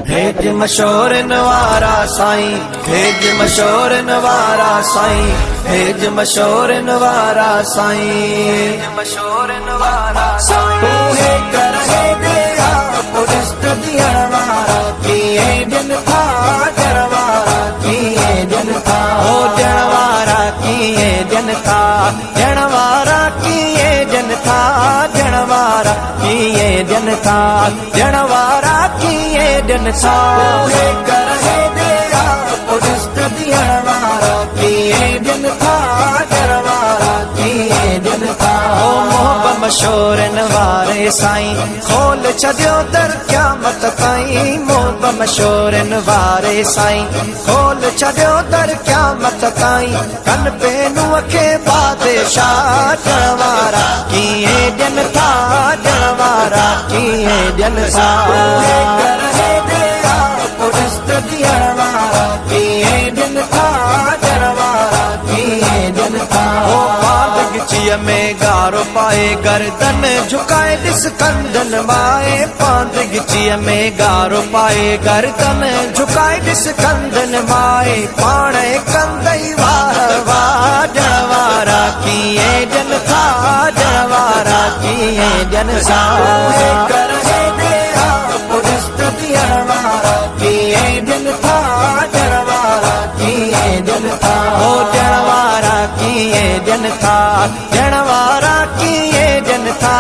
भेज मशोर नवारा साईं, भेज मशोर नवारा साईं, भेज मशोर नवारा साईं, मशोर नवारा साईं। तूहे कर है दया पुरिस्त दियणवारा किए जन था जणवारा किए जन था ओ जणवारा किए जन था जणवारा किए जन था जणवारा किए जन था जणवारा किए जन था। तूहे कर है दया पुरिस्त दियणवारा किए जन था जणवारा किए जन था ओ मोहब्बत मशोर नवारे साईं खोल छॾियो दर क़यामत ताईं। मोहब्बत मशोर नवारे साईं खोल छॾियो दर क़यामत ताईं। कन पेनूअ खे बादशाह जणवारा कीअं ॾियनि था जणवारा कीअं ॾियनि था। कर है दया पुरिस्त दियणवारा कीअं ॾियनि था जणवारा कीअं ॾियनि था ओ पांदगीचीअ में गारो पाए गर्दन झुकाए ॾिस कंदन माए। पांदगीचीअ में गारो पाए गर्दन झुकाए ॾिस कंदन माए। पाण कंदई वाह वाह जणवारा कीअं ॾियनि था जणवारा कीअं ॾियनि था। कर है दया पुरिस्त दियणवारा कीअं ॾियनि था जणवारा कीअं ॾियनि था ओ जणवारा कीअं ॾियनि था जणवारा कीअं ॾियनि था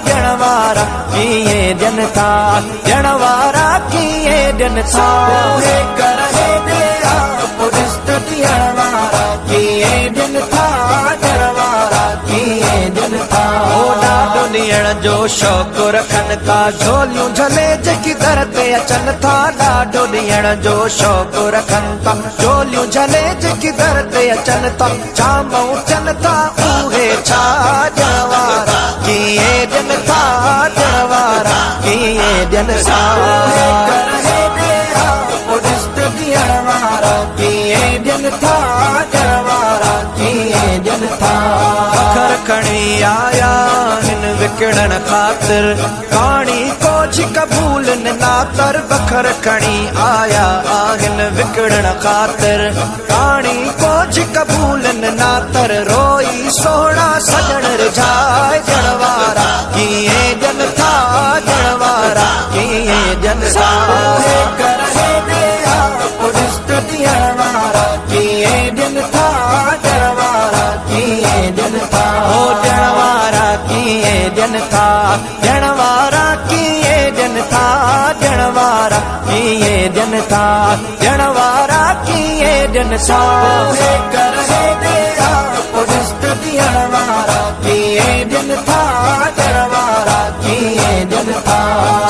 जणवारा कीअं ॾियनि था जणवारा कीअं ॾियनि था। कर है दया पुरिस्त दियणवारा कीअं ॾियनि था जणवारा कीअं ॾियनि था ओ ॾाढो ॾियण जो शौक़ु रखनि था झोलियूं झले जेकी दर ते अचनि था। ॾाढो ॾियण जो शौक़ु रखनि था झोलियूं झले जेकी दर ते अचनि था। जामऊं थियनि था उहे छा जणवारा कीअं ॾियनि था जणवारा कीअं ॾियनि था। कर है दया पुरिस्त दियणवारा कीअं ॾियनि था जणवारा कीअं ॾियनि था। अखर खणी आया हिन विकिणण ख़ातिर कहाणी कोझ कबूल नातर। बखर खणी आया आहिन विकिणण ख़ातिर कहाणी कोझ कबूल नातर। रोई सोना सजण रिझाए जणवारा कीअं ॾियनि था जणवारा कीअं ॾियनि था। कर है दया पुरिस्त दियणवारा कीअं ॾियनि था जणवारा कीअं ॾियनि था ओ जणवारा कीअं ॾियनि था जणवारा कीअं ॾियनि था जणवारा कीअं ॾियनि था जणवारा कीअं ॾियनि था। कर है दया पुरिस्त दियणवारा कीअं ॾियनि था जणवारा कीअं ॾियनि था।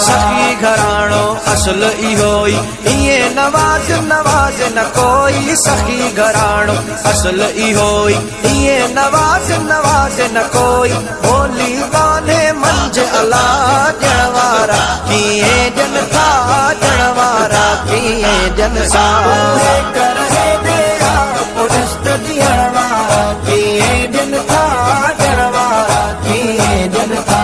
सखी घराणो असल इहो ई इएं नवाज़ नवाज़ न कोई। सखी घराणो असल इहो ई इएं नवाज़ नवाज़ न कोई। बोली बाने मंझ अला जणवारा कीअं ॾियनि था जणवारा कीअं ॾियनि था। कर है दया पुरिस्त दियणवारा कीअं ॾियनि था जणवारा कीअं ॾियनि था।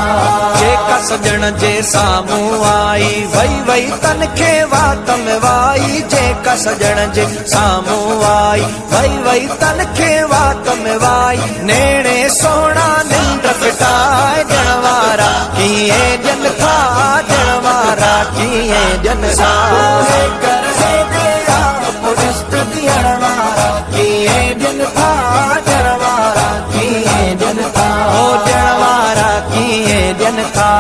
जेका सजण जे साम्हूं आई वई वई तन खे वात में वाई। जेका सजण जे साम्हूं आई वई वई तन खे वात में वाई। नेणे सोना निंड फिटाए जणवारा कीअं ॾियनि था जणवारा कीअं ॾियनि था। कर है दया पुरिस्त दियणवारा कीअं ॾियनि था जणवारा कीअं ॾियनि था ओ जणवारा कीअं ॾियनि था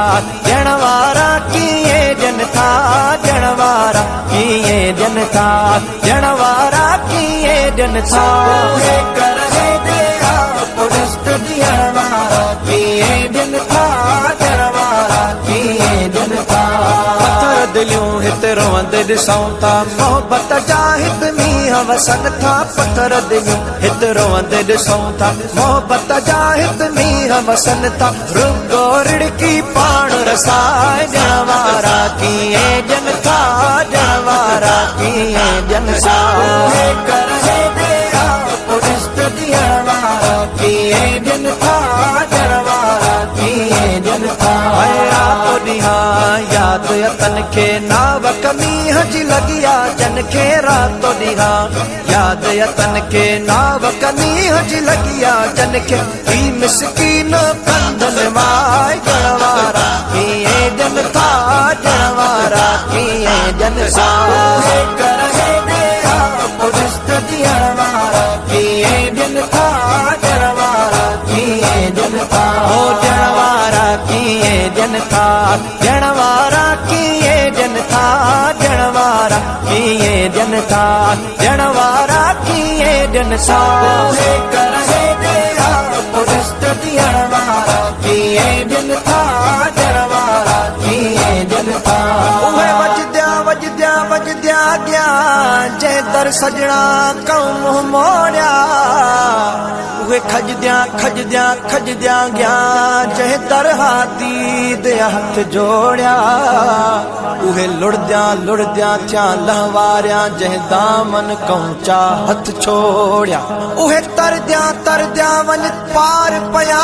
जणवारा कीअं ॾियनि था जणवारा कीअं ॾियनि था जणवारा कीअं ॾियनि था। कर है दया पुरिस्त दियणवारा कीअं ॾियनि था जणवारा कीअं ॾियनि था। पत्थर दिलियूं हिते रोअंदे ॾिसूं था मोहब्बत जा हिते मींहं वसनि था। पत्थर दिलियूं हिते रोअंदे ॾिसूं था मोहब्बत जा हिते मींहं वसनि था। रुगो रिड़की पाण रसाए जणवारा कीअं ॾियनि था जणवारा कीअं ॾियनि था। कर है दया पुरिस्त दियणवारा कीअं ॾियनि था जणवारा कीअं ॾियनि था। ॾींहा याद यतन खे नाव कमी हजी लगिया जन खे रातो ॾींहा याद यतन खे नाव कमी हजी लगिया जन खे ही मिसकीन कंदन माय जणवारा कीअं जन था जणवारा कीअं जन सा कर जणवारा कीअं जन था जणवारा कीअं जन था हो जणवारा कीअं जन था जणवारा कीअं जन था जणवारा कीअं जन था जणवारा कीअं जन सा कर जणवारा कीअं जन था जणवारा कीअं जन था उहे वजद्या वजद्या गया जंहिं दर सजणा कौम मोड़िया उहे खजद्या गया जंहिं दर हाथी दे हथ जोड़िया उहे लुड़द्या थिया लहवारिया जंहिं दामन कौचा हथ छोड़िया उहे तरद्या वञ पार पया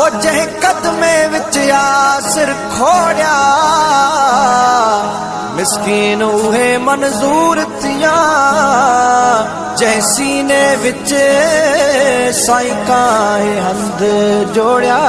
ओ जंहिं कदमे विच आ सिर खोड़िया मिसकीन उहे मंज़ूर थिया जंहिं सीने विच साईं कांहि हंध जोड़िया।